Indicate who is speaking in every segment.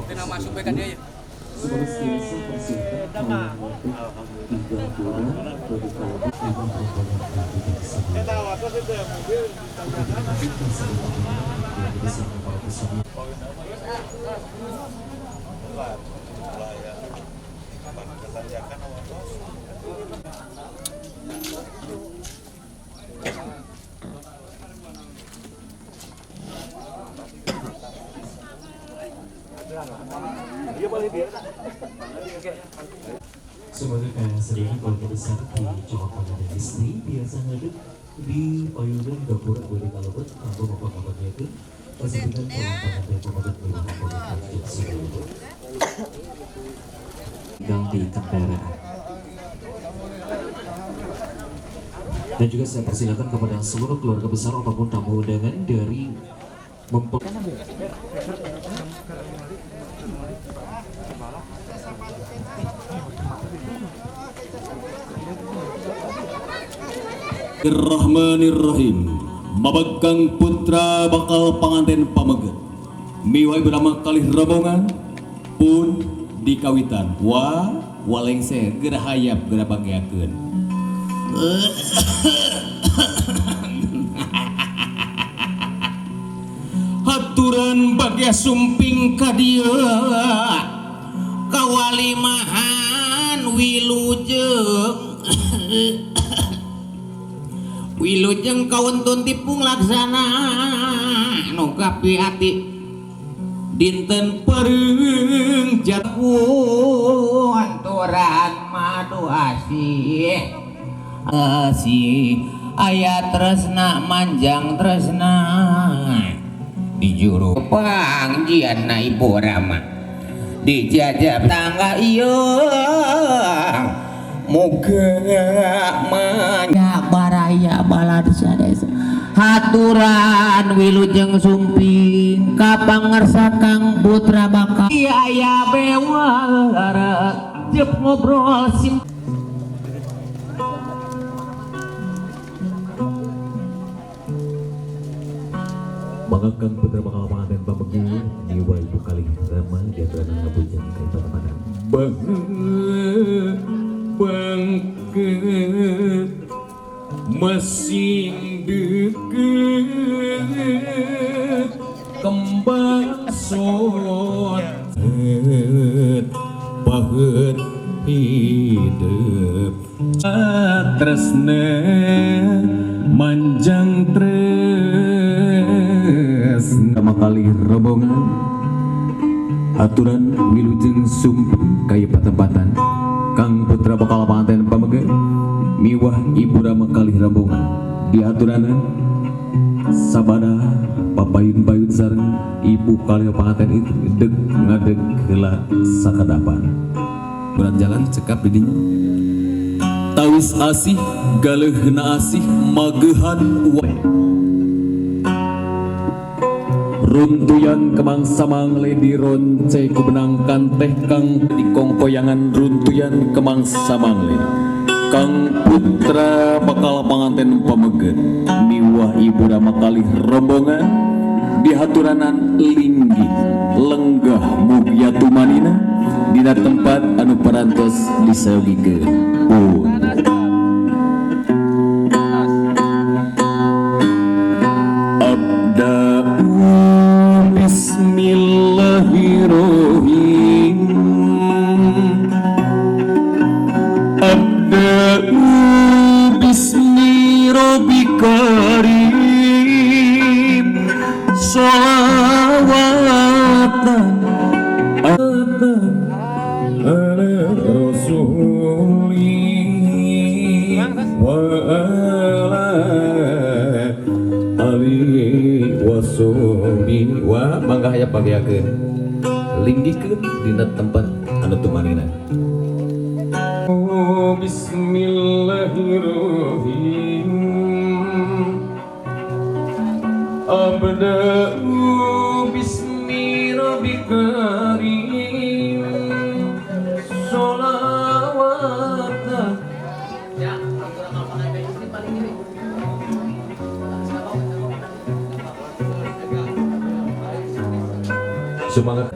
Speaker 1: Kena masuk kan dia ya.
Speaker 2: Sebenarnya sedikit keluarga besar di Jawa Tengah dan istri biasa ngadep di payungan dapur boleh kalebet kampung apa-apanya itu pasangan pemandangan dan pemandangan mewah pemandangan dan sebagainya tinggal di kendaraan. Dan juga saya persilakan kepada seluruh keluarga besar ataupun tamu undangan dari
Speaker 3: Bismillahirrahmanirrahim. Mabagang putra bakal panganten pameget miwai bernama kalih rombongan pun dikawitan walengse gerahayap gerah bagiakeun. Haturan bagia sumping kadia kawalimahan wilujeng kauntun tipung laksana nu kapi hati dinten pereung jatuh aturan madu asih aya tresna manjang tresna di juru pangjianna ibu rama dijajab tangga iya moga manya baraya balad sadesa haturan wilujeng sumping kapangersa kang putra bakal aya bewara jep ngobrol sim
Speaker 2: Mangakang putra bakal panganten pamegi niwa ibu kalih rama di aturan ngabujang kaitan padan bangket mesin deket kembang sot pahet hidup tresna manjang tresna kali rombongan aturan wilujeng sumping kaya patempatan kang putra bakal panganten pamege miwah ibu rama kalih rombongan di aturanan sabada papayun-payun sareng ibu kalih panganten itu deg ngadeg heula sakadapan berat jalan cekap di dinya tawis asih galeuna asih magehan wae runtuyan kemang samangle di ronce kubenangkan teh kang di kongkoyangan runtuyan kemang samangle kang putra bakal panganten pameget miwah ibu rama kalih rombongan di haturanan linggih lenggah mugia tumanina dina tempat anu parantos disaogikeun pun mangga hayap pagiakeun linggihkeun dina tempat anu tumanina. Oh, bismillahirrahmanirrahim abda'u bismi rabbikarim sholawat Semangat.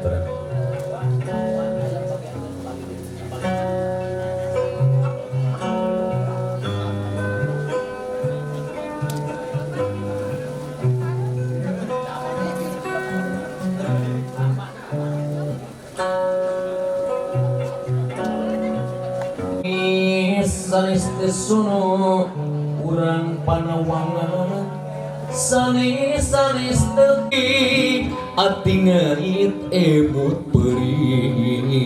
Speaker 3: Sanes tesono urang panawangan sanes teki ati ngait emut perih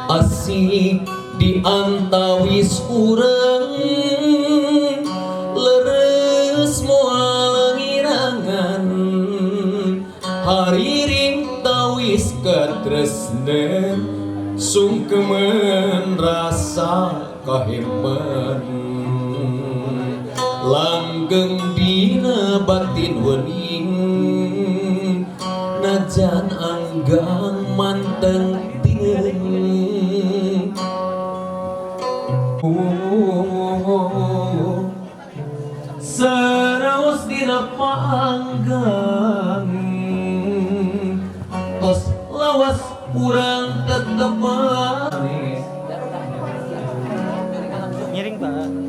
Speaker 3: asik diantawis urang leres moal ngirangan hariring tawis katresnen sungkeman rasa kaheman langgeng dina batin wening najan anggang manteng ting seraos dina panggang tos lawas kurang tetep